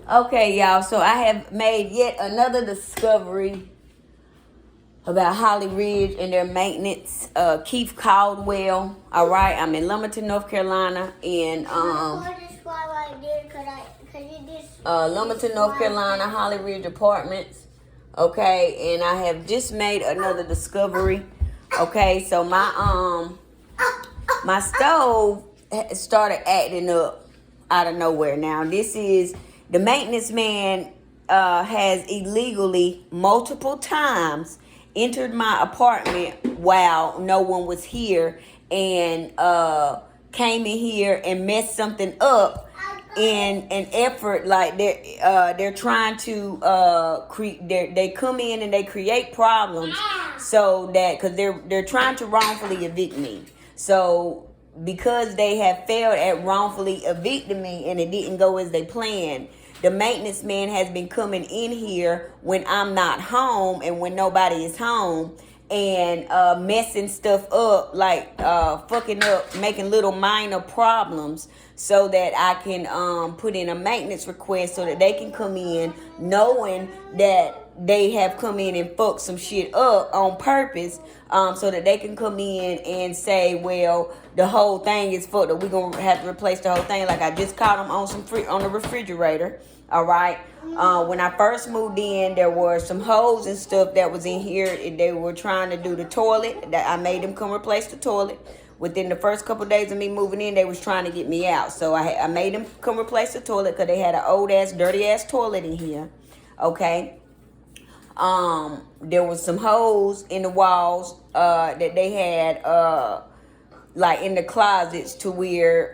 Okay, y'all. So I have made yet another discovery about Hollyridge and their maintenance. Keith Caldwell. All right, I'm in Lumberton, North Carolina, and Lumberton, North Carolina, Hollyridge Apartments. Okay, and I have just made another discovery. Okay, so my stove started acting up out of nowhere. Now this is the maintenance man has illegally multiple times entered my apartment while no one was here and came in here and messed something up in an effort like they're trying to they come in and they create problems so that because they're trying to wrongfully evict me. So because they have failed at wrongfully evicting me and it didn't go as they planned, the maintenance man has been coming in here when I'm not home and when nobody is home and messing stuff up, like fucking up, making little minor problems so that I can put in a maintenance request so that they can come in knowing that they have come in and fucked some shit up on purpose, so that they can come in and say, well, the whole thing is fucked up. We're going to have to replace the whole thing. Like I just caught them on the refrigerator. All right. When I first moved in, there were some holes and stuff that was in here. They were trying to do the toilet. That I made them come replace the toilet. Within the first couple of days of me moving in, they was trying to get me out. So I made them come replace the toilet because they had an old ass, dirty ass toilet in here. Okay. There was some holes in the walls that they had like in the closets to where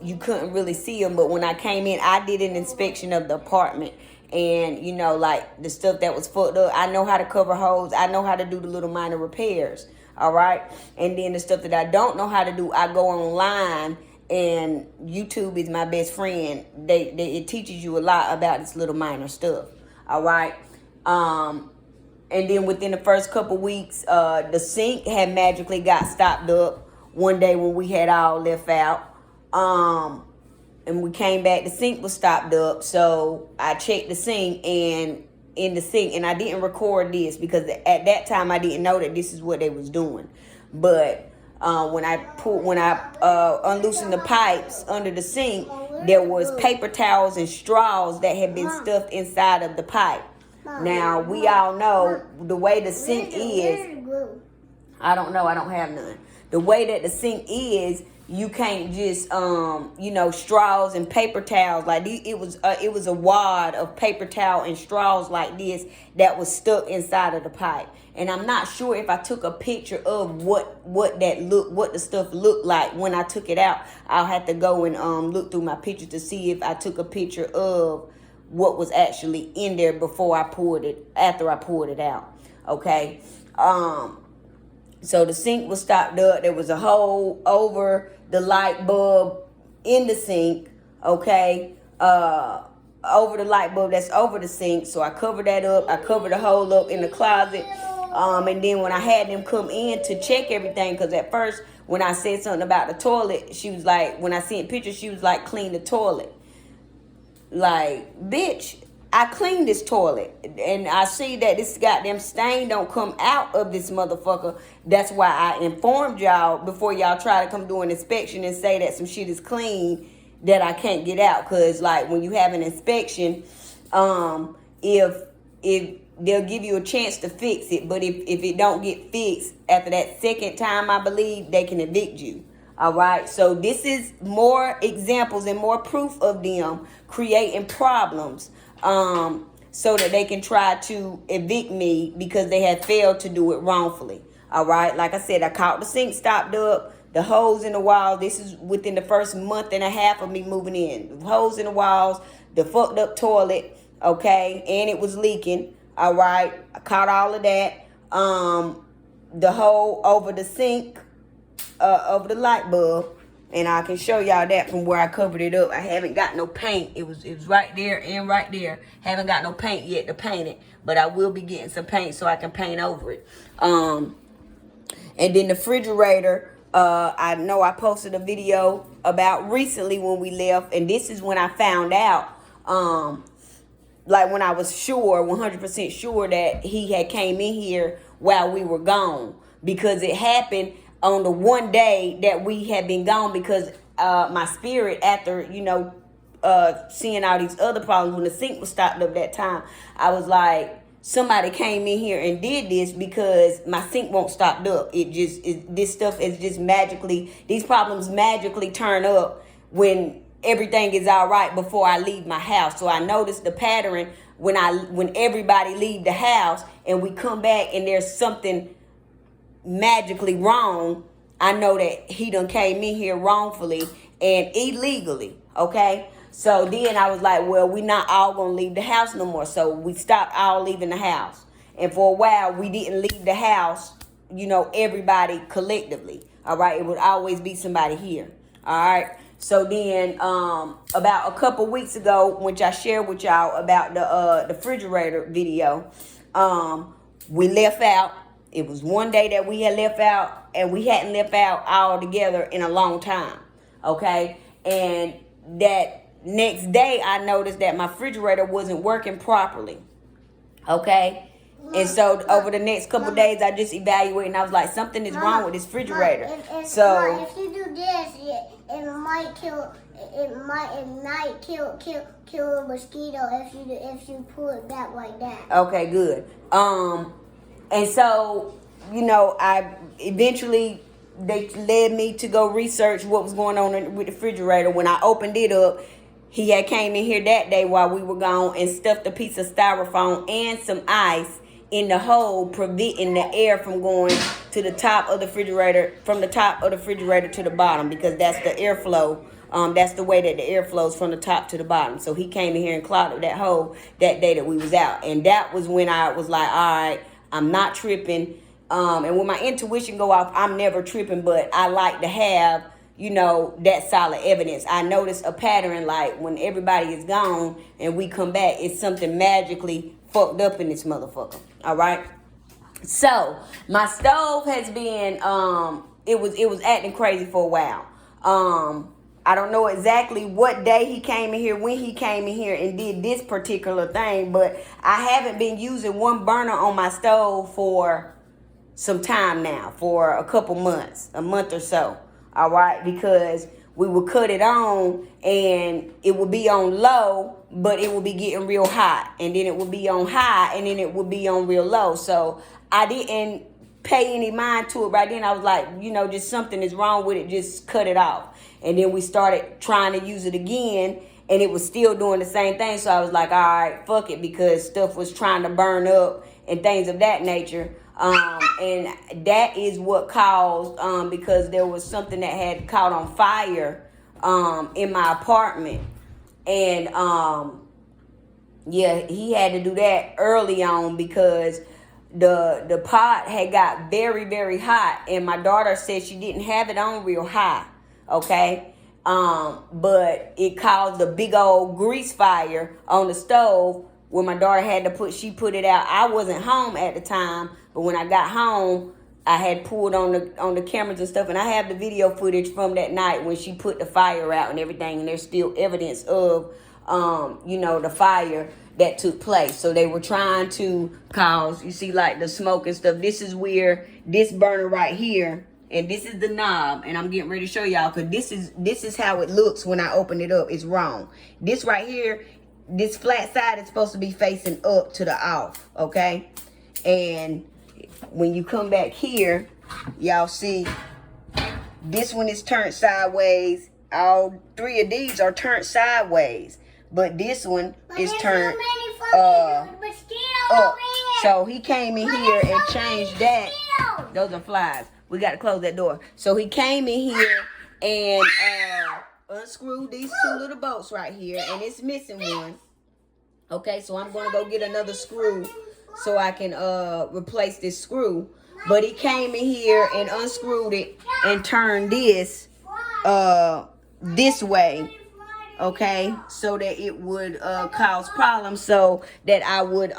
you couldn't really see them. But when I came in, I did an inspection of the apartment, and you know, like the stuff that was fucked up, I know how to cover holes. I know how to do the little minor repairs. All right. And then the stuff that I don't know how to do, I go online, and YouTube is my best friend. It teaches you a lot about this little minor stuff. All right. And then within the first couple weeks, the sink had magically got stopped up one day when we had all left out. And we came back, the sink was stopped up. So I checked the sink, and in the sink, and I didn't record this because at that time I didn't know that this is what they was doing. But when I unloosened the pipes under the sink, there was paper towels and straws that had been stuffed inside of the pipe. Now, we all know the way the sink is. I don't know. I don't have none. The way that the sink is, you can't just, straws and paper towels. Like, it was a wad of paper towel and straws like this that was stuck inside of the pipe. And I'm not sure if I took a picture of what the stuff looked like when I took it out. I'll have to go and look through my pictures to see if I took a picture of what was actually in there after I poured it out. Okay. So the sink was stopped up. There was a hole over the light bulb in the sink. Okay. Over the light bulb that's over the sink. So I covered that up. I covered the hole up in the closet. And then when I had them come in to check everything, because at first when I said something about the toilet, she was like, when I sent pictures, she was like, clean the toilet. Like, bitch, I cleaned this toilet, and I see that this goddamn stain don't come out of this motherfucker. That's why I informed y'all before y'all try to come do an inspection and say that some shit is clean that I can't get out. Cause like when you have an inspection, if they'll give you a chance to fix it, but if it don't get fixed after that second time, I believe they can evict you. All right, so this is more examples and more proof of them creating problems so that they can try to evict me because they have failed to do it wrongfully. All right, like I said, I caught the sink stopped up, the holes in the wall. This is within the first month and a half of me moving in. The holes in the walls, the fucked up toilet, okay, and it was leaking. All right, I caught all of that. The hole over the sink, over the light bulb, and I can show y'all that from where I covered it up. I haven't got no paint. It was right there and right there. Haven't got no paint yet to paint it, but I will be getting some paint so I can paint over it. And then the refrigerator, I know I posted a video about recently when we left, and this is when I found out Like when I was sure, 100% sure that he had came in here while we were gone, because it happened on the one day that we had been gone, because my spirit, after, seeing all these other problems, when the sink was stopped up that time, I was like, somebody came in here and did this, because my sink won't stop up. This stuff is just magically, these problems magically turn up when everything is all right before I leave my house. So I noticed the pattern when everybody leave the house and we come back and there's something magically wrong. I know that he done came in here wrongfully and illegally. Okay. So then I was like, well, we not all gonna leave the house no more. So we stopped all leaving the house. And for a while we didn't leave the house, everybody collectively. All right. It would always be somebody here. All right. So then, about a couple weeks ago, which I shared with y'all about the refrigerator video, we left out. It was one day that we had left out, and we hadn't left out all together in a long time. Okay, and that next day, I noticed that my refrigerator wasn't working properly. Okay. And so over the next couple of days, I just evaluated, and I was like, something is wrong with this refrigerator. So if you do this, it might kill. It might kill a mosquito if you pull it back like that. Okay, good. And so I eventually, they led me to go research what was going on with the refrigerator. When I opened it up, he had came in here that day while we were gone and stuffed a piece of styrofoam and some ice in the hole, preventing the air from going to the top of the refrigerator, from the top of the refrigerator to the bottom, because that's the airflow. That's the way that the air flows, from the top to the bottom. So he came in here and clogged that hole that day that we was out. And that was when I was like, all right, I'm not tripping. And when my intuition go off, I'm never tripping, but I like to have, that solid evidence. I noticed a pattern, like when everybody is gone and we come back, it's something magically fucked up in this motherfucker. All right. So my stove has been, it was acting crazy for a while. I don't know exactly what day he came in here, when he came in here and did this particular thing, but I haven't been using one burner on my stove for some time now, for a couple months, a month or so. All right, because we would cut it on and it would be on low, but it would be getting real hot, and then it would be on high, and then it would be on real low. So I didn't pay any mind to it right then. I was like, just something is wrong with it, just cut it off. And then we started trying to use it again, and it was still doing the same thing. So I was like, all right, fuck it, because stuff was trying to burn up and things of that nature. And that is what caused, because there was something that had caught on fire in my apartment. And yeah, he had to do that early on, because the pot had got very, very hot, and my daughter said she didn't have it on real high. Okay. But it caused a big old grease fire on the stove when my daughter had to she put it out. I wasn't home at the time, but when I got home, I had pulled on the cameras and stuff, and I have the video footage from that night when she put the fire out and everything, and there's still evidence of the fire that took place. So they were trying to cause, you see, like the smoke and stuff. This is where this burner right here, and this is the knob, and I'm getting ready to show y'all, because this is how it looks when I open it up. It's wrong. This right here, this flat side is supposed to be facing up to the off, okay? And when you come back here, y'all see this one is turned sideways. All three of these are turned sideways, but this one is turned up. So he came in here and changed that. Those are flies. We got to close that door. So he came in here and unscrewed these two little bolts right here, and it's missing one. Okay, so I'm going to go get another screw so I can replace this screw. But he came in here and unscrewed it and turned this this way, okay, so that it would cause problems, so that I would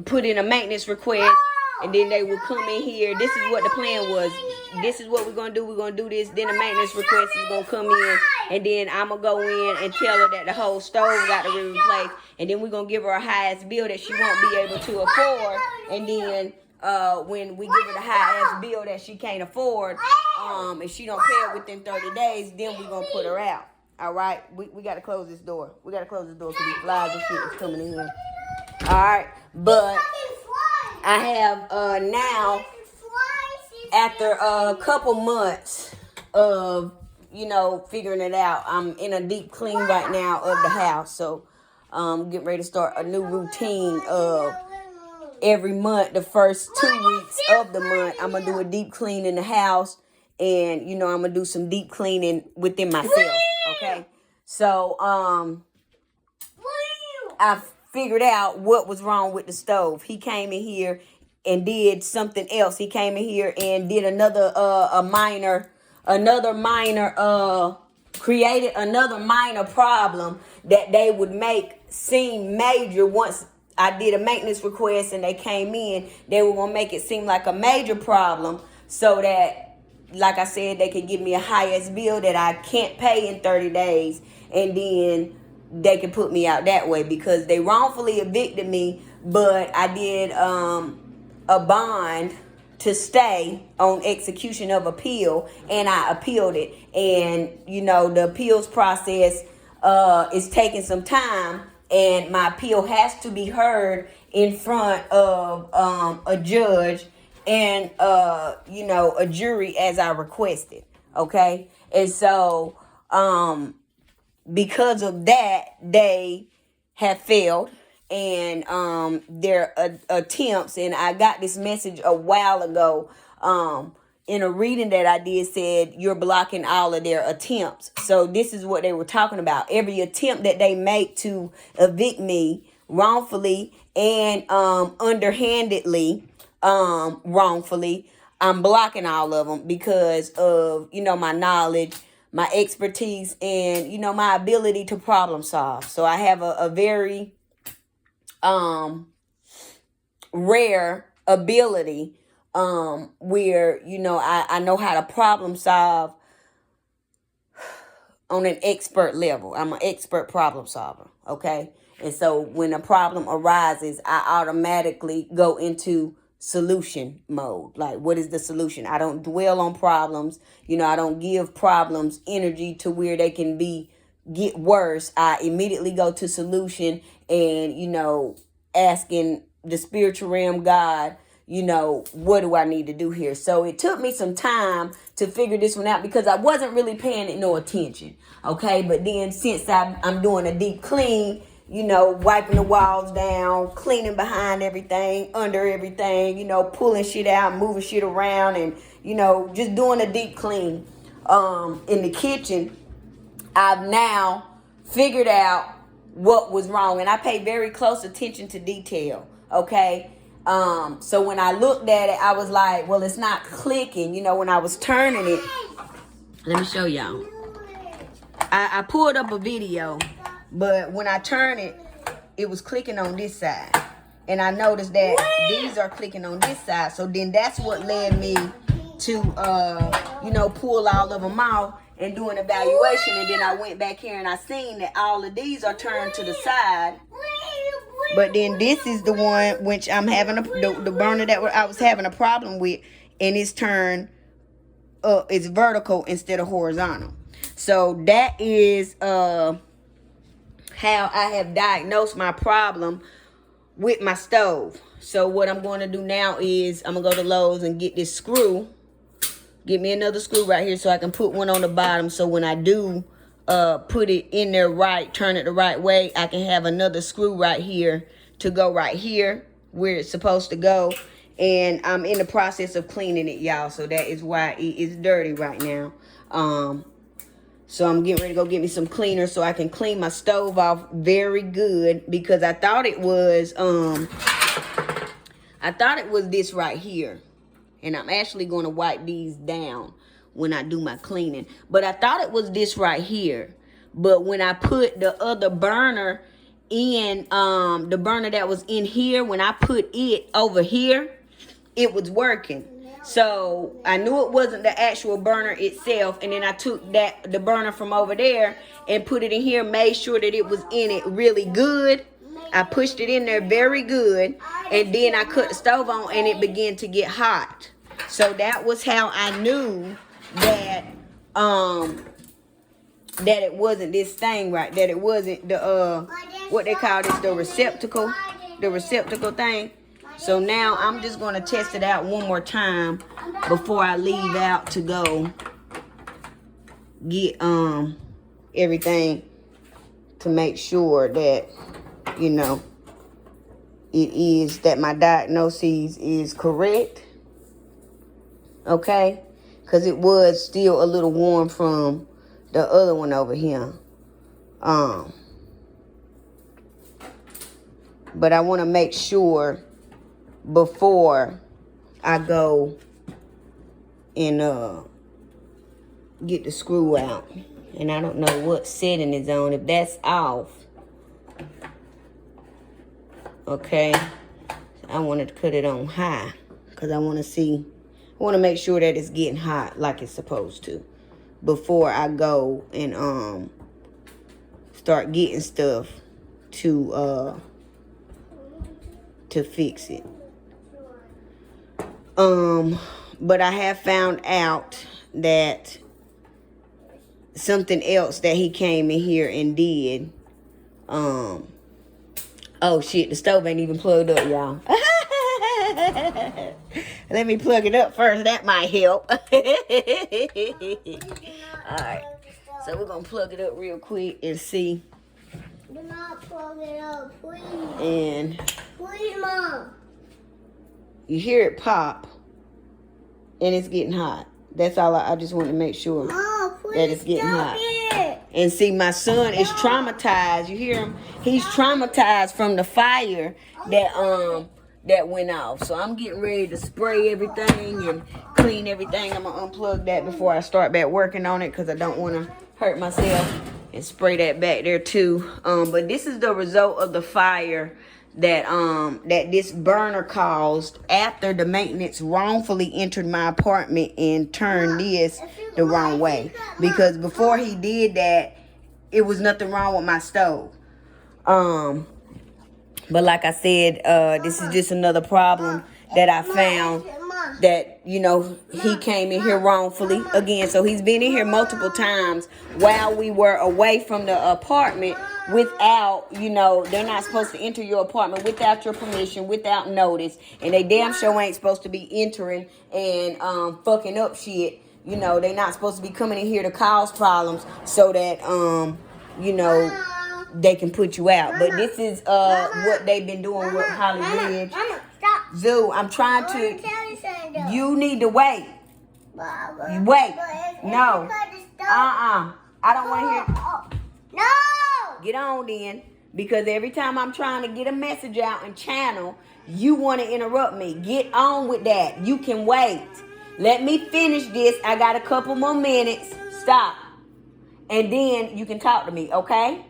put in a maintenance request and then they would come in here. This is what the plan was. This is what we're gonna do. We're gonna do this. Then the maintenance request is gonna come in, and then I'm gonna go in and tell her that the whole stove got to be replaced, and then we're gonna give her a highest bill that she won't be able to afford, and then when we give her the highest bill that she can't afford, if she don't pay it within 30 days, then we're gonna put her out. All right, we got to close this door. We got to close this door because these flies and shit is coming in here. All right, but I have now, after a couple months of, figuring it out, I'm in a deep clean right now of the house. So I'm getting ready to start a new routine of every month, the first 2 weeks of the month, I'm going to do a deep clean in the house. And, I'm going to do some deep cleaning within myself. Okay. So I figured out what was wrong with the stove. He came in here and did something else. He came in here and did created another minor problem that they would make seem major. Once I did a maintenance request and they came in, they were going to make it seem like a major problem so that, like I said, they could give me a highest bill that I can't pay in 30 days. And then they could put me out that way because they wrongfully evicted me. But I did a bond to stay on execution of appeal, and I appealed it. And, the appeals process is taking some time, and my appeal has to be heard in front of a judge and, a jury as I requested. Okay. And so, because of that, they have failed and their attempts. And I got this message a while ago in a reading that I did, said you're blocking all of their attempts. So this is what they were talking about. Every attempt that they make to evict me wrongfully and underhandedly, wrongfully, I'm blocking all of them because of, my knowledge, my expertise, and, my ability to problem solve. So I have a very rare ability where, I know how to problem solve on an expert level. I'm an expert problem solver, okay? And so when a problem arises, I automatically go into solution mode. Like, what is the solution? I don't dwell on problems. I don't give problems energy to where they can get worse. I immediately go to solution and, asking the spiritual realm, God, what do I need to do here? So it took me some time to figure this one out because I wasn't really paying it no attention. Okay. But then since I'm doing a deep clean, wiping the walls down, cleaning behind everything, under everything, pulling shit out, moving shit around, and, just doing a deep clean in the kitchen, I've now figured out what was wrong. And I pay very close attention to detail, okay? So when I looked at it, I was like, well, it's not clicking. When I was turning it, let me show y'all. I pulled up a video. But when I turn it, it was clicking on this side. And I noticed that these are clicking on this side. So then that's what led me to, pull all of them out and do an evaluation. And then I went back here and I seen that all of these are turned to the side. But then this is the one which I'm having the burner that I was having a problem with. And it's turned, it's vertical instead of horizontal. So that is, how I have diagnosed my problem with my stove. So what I'm going to do now is I'm going to go to Lowe's and get this screw. Get me another screw right here so I can put one on the bottom. So when I do put it in there right, turn it the right way, I can have another screw right here to go right here where it's supposed to go. And I'm in the process of cleaning it, y'all. So that is why it is dirty right now. So I'm getting ready to go get me some cleaner so I can clean my stove off very good, because I thought it was this right here. And I'm actually going to wipe these down when I do my cleaning. But I thought it was this right here. But when I put the other burner in, the burner that was in here, when I put it over here, it was working. So I knew it wasn't the actual burner itself, and then I took the burner from over there and put it in here, made sure that it was in it really good. I pushed it in there very good, and then I cut the stove on and it began to get hot. So that was how I knew that that it wasn't this thing, right? That it wasn't the what they call this, the receptacle thing. So now I'm just going to test it out one more time before I leave out to go get everything to make sure that, you know, it is, that my diagnosis is correct. Okay? Because it was still a little warm from the other one over here. But I want to make sure before I go and get the screw out. And I don't know what setting is on. If that's off, okay, I wanted to put it on high because I want to make sure that it's getting hot like it's supposed to before I go and start getting stuff to fix it. But I have found out that something else that he came in here and did. Oh shit, the stove ain't even plugged up, y'all. Let me plug it up first. That might help. Alright. So we're gonna plug it up real quick and see. Do not plug it up, please. And Please, Mom. you hear it pop and it's getting hot. That's all. I just want to make sure Mom, please that it's getting stop hot. it. And see, my son is traumatized. You hear him? He's traumatized from the fire that went off. So I'm getting ready to spray everything and clean everything. I'm gonna unplug that before I start back working on it because I don't want to hurt myself, and spray that back there too. But this is the result of the fire that that this burner caused after the maintenance wrongfully entered my apartment and turned this the wrong way. Because before he did that, it was nothing wrong with my stove. But like I said, this is just another problem that I found, that, you know, he came in here wrongfully again. So he's been in here multiple times while we were away from the apartment without, you know, they're not supposed to enter your apartment without your permission, without notice. And they damn sure ain't supposed to be entering and fucking up shit. You know, they're not supposed to be coming in here to cause problems so that, you know, they can put you out. But this is what they've been doing with Hollyridge. Zoo, I'm trying to. You need to wait. Wait. No. I don't want to hear. No. Get on then. Because every time I'm trying to get a message out and channel, you want to interrupt me. Get on with that. You can wait. Let me finish this. I got a couple more minutes. Stop. And then you can talk to me, okay?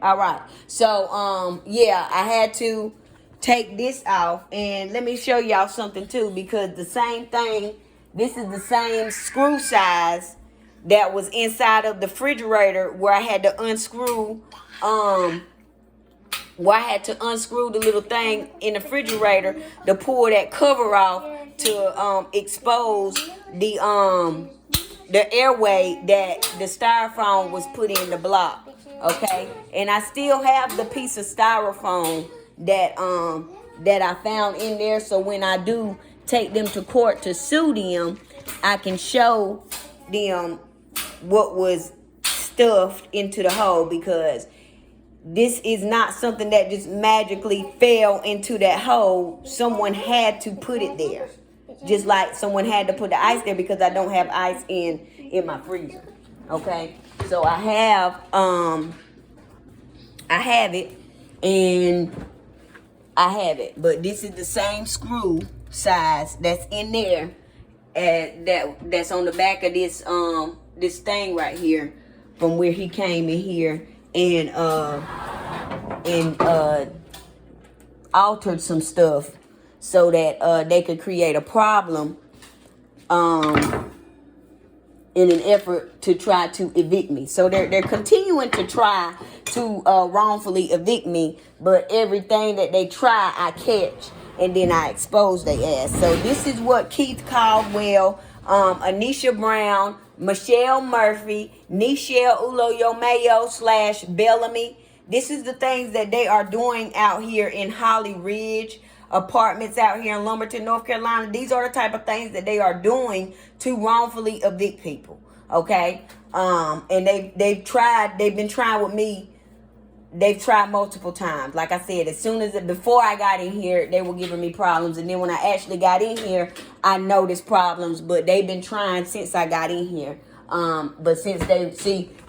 All right. So, yeah, I had to take this off. And let me show y'all something, too. Because the same thing, this is the same screw size that was inside of the refrigerator where I had to unscrew, the little thing in the refrigerator to pull that cover off to expose the airway that the styrofoam was put in the block. Okay, and I still have the piece of styrofoam that I found in there. So when I do take them to court to sue them, I can show them what was stuffed into the hole, because this is not something that just magically fell into that hole. Someone had to put it there. Just like someone had to put the ice there, because I don't have ice in my freezer. Okay? So I have it, and I have it. But this is the same screw size that's in there that's on the back of this this thing right here, from where he came in here and altered some stuff. so that they could create a problem in an effort to try to evict me. So they're continuing to try to wrongfully evict me, but everything that they try, I catch, and then I expose their ass. So this is what Keith Caldwell, Anisha Brown, Michelle Murphy, Nichelle Uloyomayo / Bellamy. This is the things that they are doing out here in Hollyridge apartments out here in Lumberton, North Carolina. These are the type of things that they are doing to wrongfully evict people. Okay. And they've been trying with me. They've tried multiple times. Like I said, before I got in here, they were giving me problems. And then when I actually got in here, I noticed problems. But they've been trying since I got in here. But since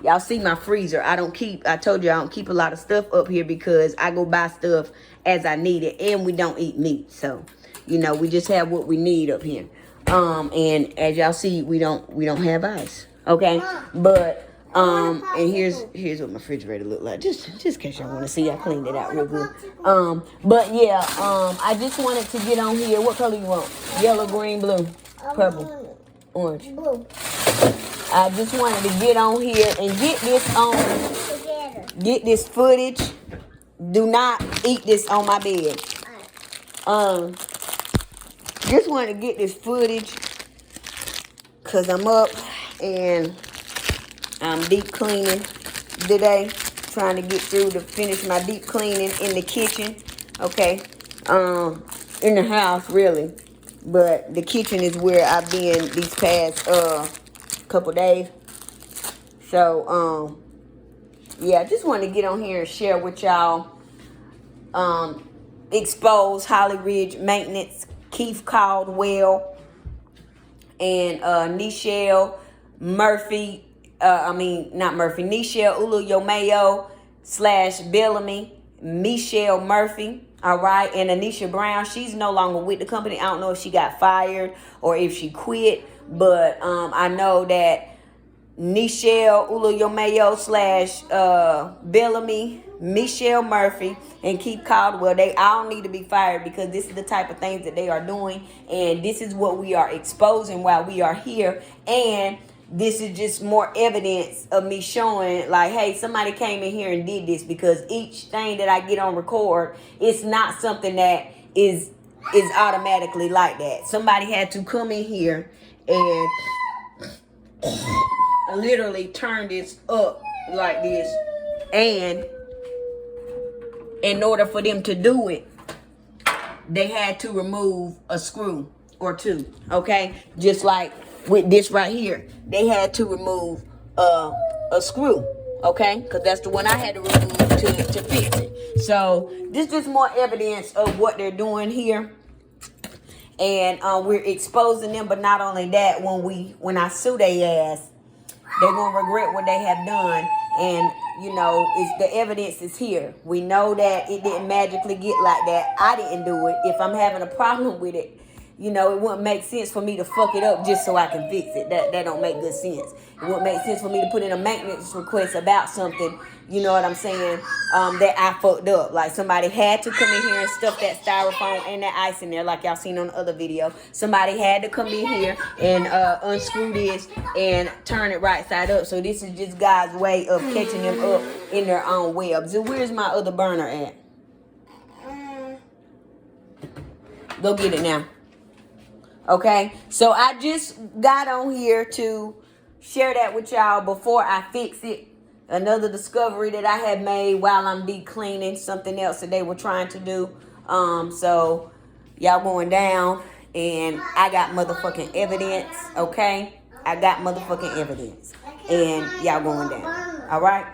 y'all see my freezer, I told you I don't keep a lot of stuff up here because I go buy stuff as I need it, and we don't eat meat. So, we just have what we need up here. And as y'all see, we don't have ice. Okay. But, and here's what my refrigerator look like. Just in case y'all want to see, I cleaned it out real good. But yeah, I just wanted to get on here. What color you want? Yellow, green, blue, purple, orange. Blue. I just wanted to get on here and get this footage. Do not eat this on my bed. Just wanted to get this footage because I'm up and I'm deep cleaning today. Trying to get through to finish my deep cleaning in the kitchen. Okay. In the house, really. But the kitchen is where I've been these past couple days. So yeah, I just wanted to get on here and share with y'all. Expose Hollyridge maintenance, Keith Caldwell, and Nichelle Murphy. Nichelle Uloyomayo / Bellamy, Michelle Murphy. All right, and Anisha Brown. She's no longer with the company. I don't know if she got fired or if she quit, but I know that Nichelle Uloyomayo / Bellamy, Michelle Murphy, and Keith Caldwell, they all need to be fired because this is the type of things that they are doing, and this is what we are exposing while we are here. And this is just more evidence of me showing, like, hey, somebody came in here and did this, because each thing that I get on record, it's not something that is automatically like that. Somebody had to come in here and literally turn this up like this, and in order for them to do it, they had to remove a screw or two. Okay, just like with this right here, they had to remove a screw. Okay, because that's the one I had to remove to fix it. So this is more evidence of what they're doing here. And we're exposing them. But not only that, when I sue their ass, they're gonna regret what they have done. And it's the evidence is here. We know that it didn't magically get like that. I didn't do it. If I'm having a problem with it, it wouldn't make sense for me to fuck it up just so I can fix it. That don't make good sense. It wouldn't make sense for me to put in a maintenance request about something, you know what I'm saying, that I fucked up. Like, somebody had to come in here and stuff that styrofoam and that ice in there, like y'all seen on the other video. Somebody had to come in here and unscrew this and turn it right side up. So this is just God's way of catching them up in their own webs. So where's my other burner at? Go get it now. Okay, so I just got on here to share that with y'all before I fix it. Another discovery that I had made while I'm deep cleaning, something else that they were trying to do. So y'all going down, and I got motherfucking evidence. Okay, I got motherfucking evidence, and y'all going down. All right.